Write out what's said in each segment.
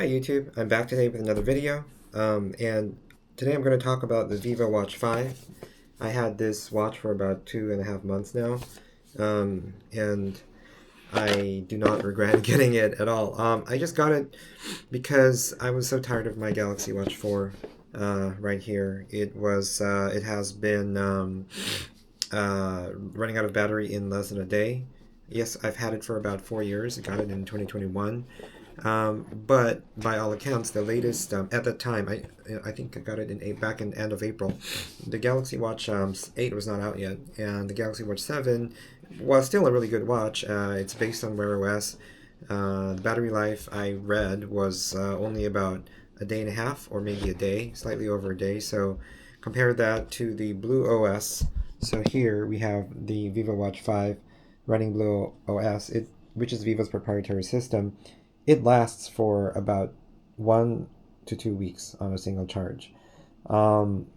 Hi YouTube, I'm back today with another video, and today I'm going to talk about the Vivo Watch 5. I had this watch for about 2.5 months now, and I do not regret getting it at all. I just got it because I was so tired of my Galaxy Watch 4 right here. It has been running out of battery in less than a day. Yes, I've had it for about 4 years. I got it in 2021. But by all accounts, the latest at that time, I think I got it back in end of April. The Galaxy Watch 8 was not out yet, and the Galaxy Watch 7 was still a really good watch. It's based on Wear OS. The battery life I read was only about a day and a half, or maybe a day, slightly over a day. So compare that to the Blue OS. So here we have the Vivo Watch 5 running Blue OS, which is Vivo's proprietary system. It lasts for about 1 to 2 weeks on a single charge,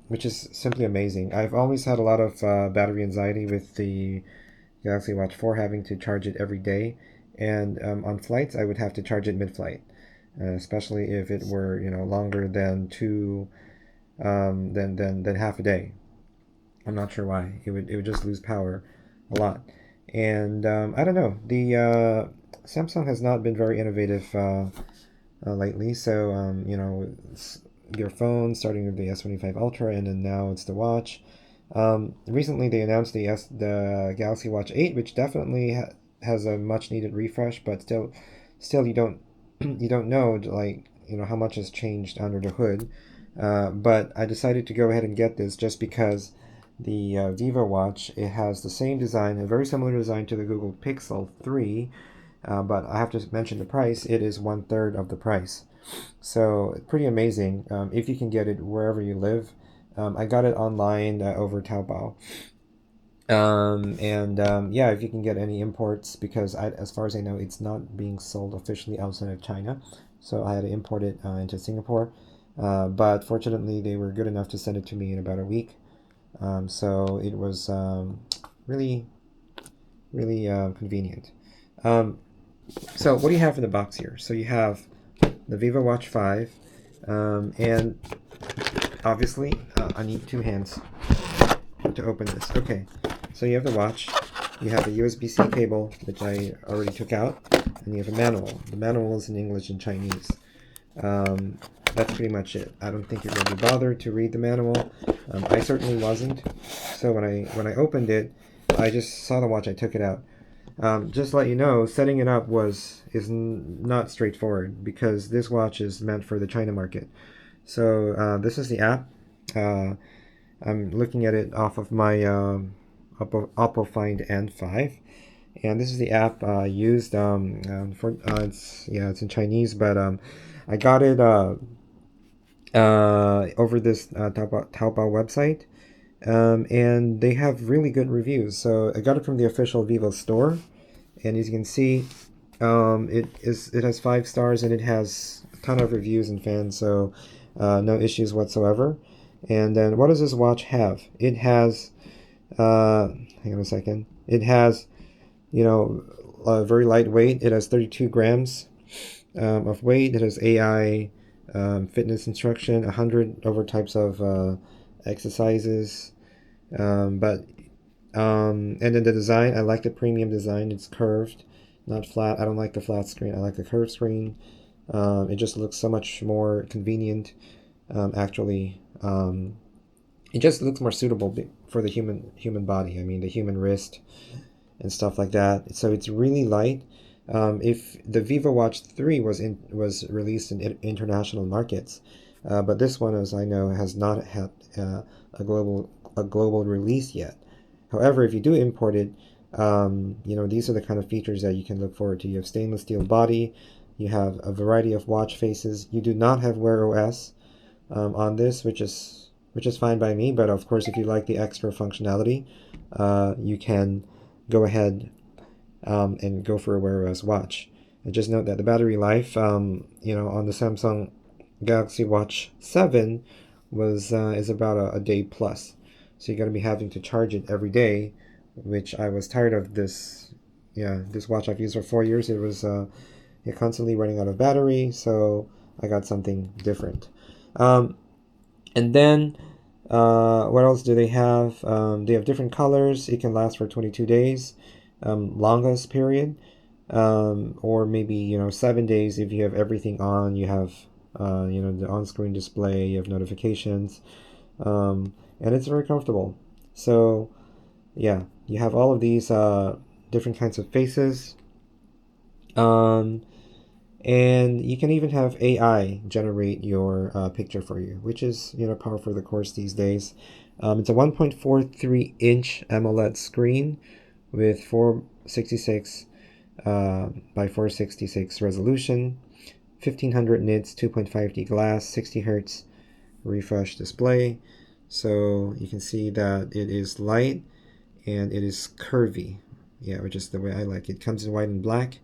which is simply amazing. I've always had a lot of battery anxiety with the Galaxy Watch 4 having to charge it every day, and on flights I would have to charge it mid-flight, especially if it were longer than than half a day. I'm not sure why it would just lose power a lot, and I don't know. The Samsung has not been very innovative lately. So your phone, starting with the S25 Ultra, and then now it's the watch. Recently, they announced the Galaxy Watch 8, which definitely has a much needed refresh, but still you don't you don't know how much has changed under the hood. But I decided to go ahead and get this just because the Vivo Watch, it has the same design, a very similar design to the Google Pixel 3, but I have to mention the price. It is 1/3 of the price. So pretty amazing if you can get it wherever you live. I got it online over Taobao. Yeah, if you can get any imports, because as far as I know, it's not being sold officially outside of China. So I had to import it into Singapore. But fortunately, they were good enough to send it to me in about a week. So it was really, really convenient. So what do you have in the box here? So you have the Vivo Watch 5, and obviously I need two hands to open this. Okay, so you have the watch, you have a USB-C cable, which I already took out, and you have a manual. The manual is in English and Chinese. That's pretty much it. I don't think you're going to be bothered to read the manual. I certainly wasn't. So when I opened it, I just saw the watch, I took it out. Just to let you know, setting it up is not straightforward, because this watch is meant for the China market. So this is the app. I'm looking at it off of my Oppo Find N5, and this is the app used for it's in Chinese, but I got it over this Taobao website. And they have really good reviews. So I got it from the official Vivo store, and as you can see, it has 5 stars, and it has a ton of reviews and fans. So no issues whatsoever. And then what does this watch have? It has hang on a second. It has very lightweight. It has 32 grams of weight. It has AI fitness instruction, 100 over types of exercises. And then the design, I like the premium design. It's curved, not flat. I don't like the flat screen. I like the curved screen. It just looks so much more convenient. Actually, it just looks more suitable for the human body. I mean, the human wrist and stuff like that. So it's really light. If the Vivo Watch 3 was released in international markets, but this one, as I know, has not had a global release yet. However, if you do import it, these are the kind of features that you can look forward to. You have stainless steel body, you have a variety of watch faces. You do not have Wear OS on this, which is fine by me. But of course, if you like the extra functionality, you can go ahead and go for a Wear OS watch. And just note that the battery life, on the Samsung Galaxy Watch 7 is about a day plus. So you're going to be having to charge it every day, which I was tired of. This watch I've used for 4 years. It was constantly running out of battery. So I got something different. And then what else do they have? They have different colors. It can last for 22 days, longest period, or maybe 7 days if you have everything on. You have the on-screen display. You have notifications, and it's very comfortable. So yeah, you have all of these different kinds of faces. Um, and you can even have AI generate your picture for you, which is par for the course these days. It's a 1.43-inch AMOLED screen with 466 by 466 resolution, 1500 nits, 2.5D glass, 60 hertz refresh display. So you can see that it is light and it is curvy. Yeah, which is the way I like it. It comes in white and black,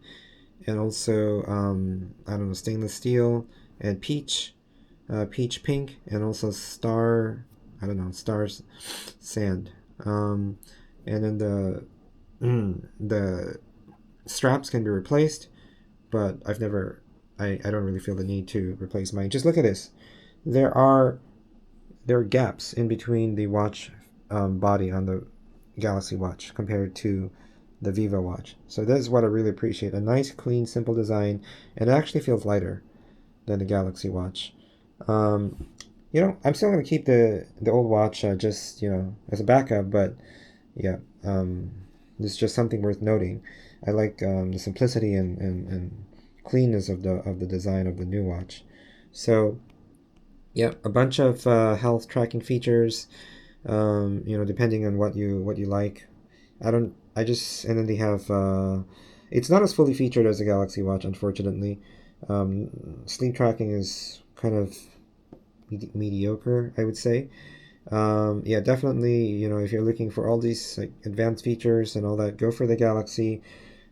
and also I don't know, stainless steel and peach pink, and also star, I don't know, stars sand. And then the straps can be replaced, but I don't really feel the need to replace mine. Just look at this. There are gaps in between the watch body on the Galaxy Watch compared to the Vivo Watch. So this is what I really appreciate. A nice, clean, simple design, and it actually feels lighter than the Galaxy Watch. I'm still going to keep the old watch just, as a backup, but yeah, it's just something worth noting. I like the simplicity and cleanness of the design of the new watch. So yeah, a bunch of health tracking features. Depending on what you like. And then they have. It's not as fully featured as the Galaxy Watch, unfortunately. Sleep tracking is kind of mediocre, I would say. Yeah, definitely. If you're looking for all these like advanced features and all that, go for the Galaxy.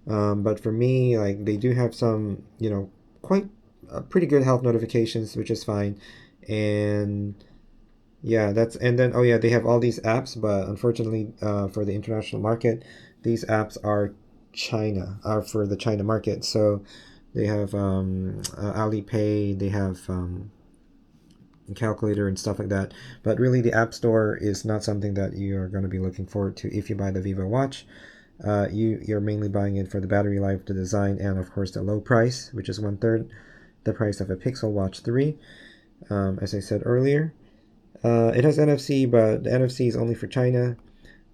But for me, like they do have some, quite pretty good health notifications, which is fine. And yeah, and then, oh yeah, they have all these apps, but unfortunately, for the international market, these apps are for the China market. So they have Alipay, they have calculator and stuff like that. But really, the App Store is not something that you are going to be looking forward to if you buy the Vivo Watch. You're mainly buying it for the battery life, the design, and of course the low price, which is 1/3 the price of a Pixel Watch 3. As I said earlier. It has NFC, but the NFC is only for China,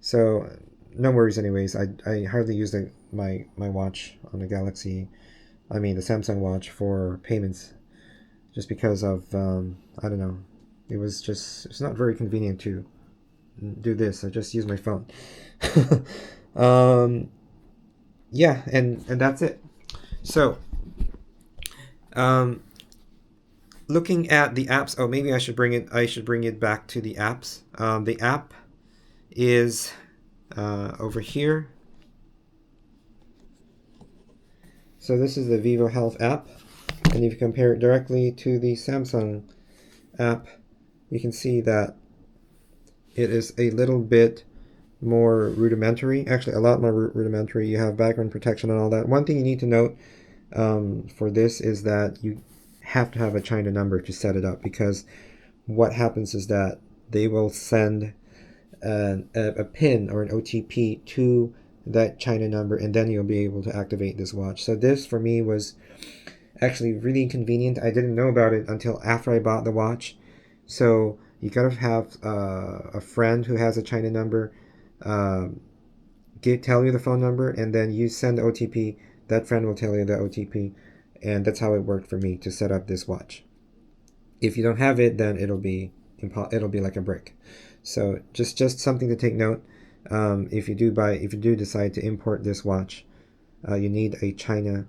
so no worries. Anyways, I hardly use my watch on the the Samsung Watch for payments, just because of I don't know. It's not very convenient to do this. I just use my phone. um, yeah, and that's it. So, um, looking at the apps. Oh, maybe I should bring it back to the apps. The app is over here. So this is the Vivo Health app, and if you compare it directly to the Samsung app, you can see that it is a little bit more rudimentary. Actually, a lot more rudimentary. You have background protection and all that. One thing you need to note for this is that you have to have a China number to set it up, because what happens is that they will send a PIN or an OTP to that China number, and then you'll be able to activate this watch. So this for me was actually really inconvenient. I didn't know about it until after I bought the watch. So you gotta have a friend who has a China number tell you the phone number, and then you send the OTP. That friend will tell you the OTP, and that's how it worked for me to set up this watch. If you don't have it, then it'll be like a brick. So just something to take note. If you do decide to import this watch, you need a China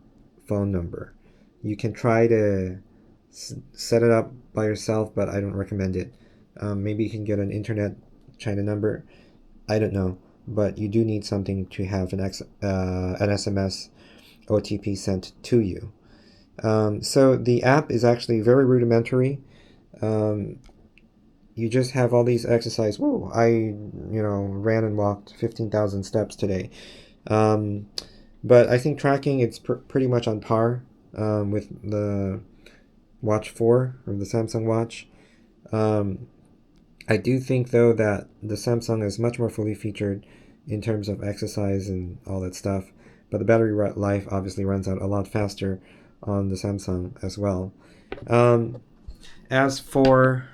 phone number. You can try to set it up by yourself, but I don't recommend it. Maybe you can get an internet China number. I don't know, but you do need something to have an SMS OTP sent to you. So the app is actually very rudimentary. You just have all these exercises. Whoa, I ran and walked 15,000 steps today. But I think tracking, it's pretty much on par with Watch 4 or the Samsung Watch. I do think though that the Samsung is much more fully featured in terms of exercise and all that stuff, but the battery life obviously runs out a lot faster on the Samsung as well. As for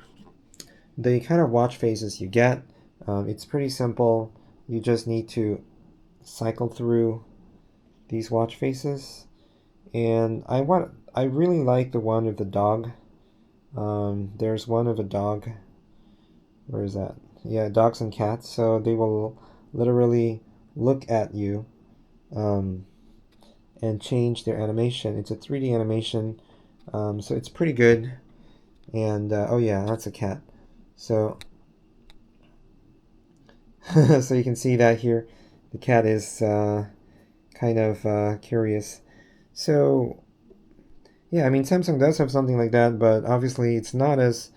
the kind of watch faces you get, it's pretty simple. You just need to cycle through these watch faces, and I really like the one of the dog. There's one of a dog. Where is that? Yeah, dogs and cats. So they will literally look at you and change their animation. It's a 3D animation, so it's pretty good. And oh yeah, that's a cat. So so you can see that here. The cat is kind of curious. So yeah, I mean Samsung does have something like that, but obviously it's not as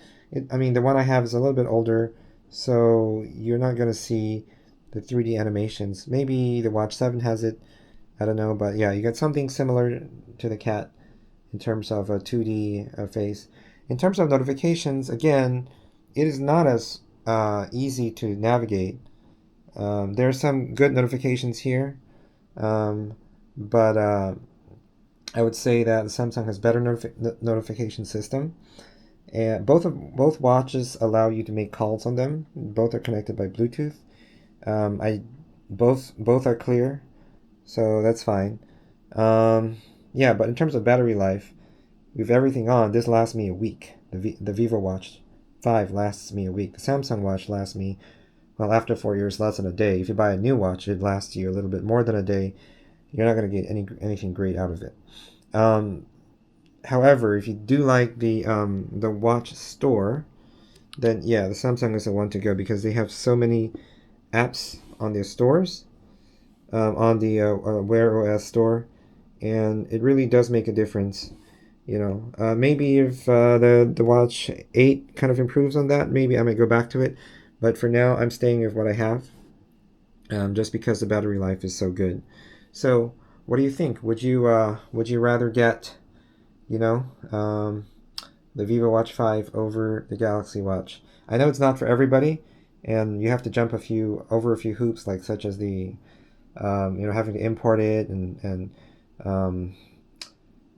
I mean the one I have is a little bit older, so you're not gonna see the 3D animations. Maybe the Watch 7 has it, I don't know, but yeah, you got something similar to the cat in terms of a 2D face. In terms of notifications, again, it is not as easy to navigate. There are some good notifications here, but I would say that Samsung has better notification system. And both watches allow you to make calls on them. Both are connected by Bluetooth. I both are clear, so that's fine. Yeah, but in terms of battery life, with everything on, this lasts me a week. The Vivo Watch 5 lasts me a week. The Samsung Watch lasts me, well, after 4 years, less than a day. If you buy a new watch, it lasts you a little bit more than a day. You're not going to get anything great out of it. However, if you do like the watch store, then yeah, the Samsung is the one to go because they have so many apps on their stores, on the Wear OS store, and it really does make a difference. You know, maybe if the Watch 8 kind of improves on that, maybe I might go back to it. But for now, I'm staying with what I have, just because the battery life is so good. So, what do you think? Would you rather get, you know, the Vivo Watch 5 over the Galaxy Watch? I know it's not for everybody, and you have to jump over a few hoops, like such as the, having to import it and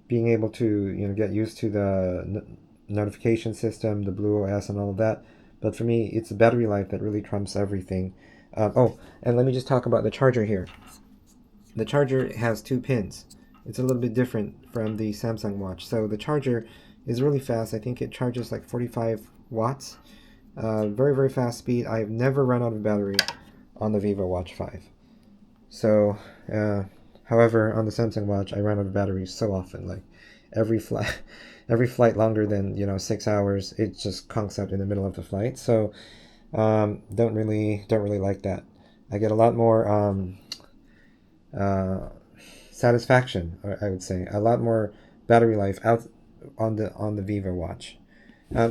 being able to get used to the notification system, the Blue OS, and all of that. But for me, it's the battery life that really trumps everything. Oh, and let me just talk about the charger here. The charger has 2 pins. It's a little bit different from the Samsung Watch. So the charger is really fast. I think it charges like 45 watts. Very, very fast speed. I've never run out of battery on the Vivo Watch 5. So, however, on the Samsung Watch, I run out of battery so often. Like every flight longer than 6 hours, it just conks out in the middle of the flight. So, don't really like that. I get a lot more satisfaction, I would say, a lot more battery life out on the Vivo Watch.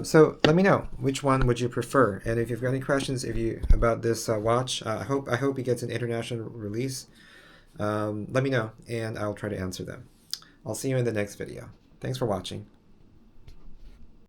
So let me know which one would you prefer, and if you've got any questions about this watch, I hope it gets an international release. Let me know, and I'll try to answer them. I'll see you in the next video. Thanks for watching.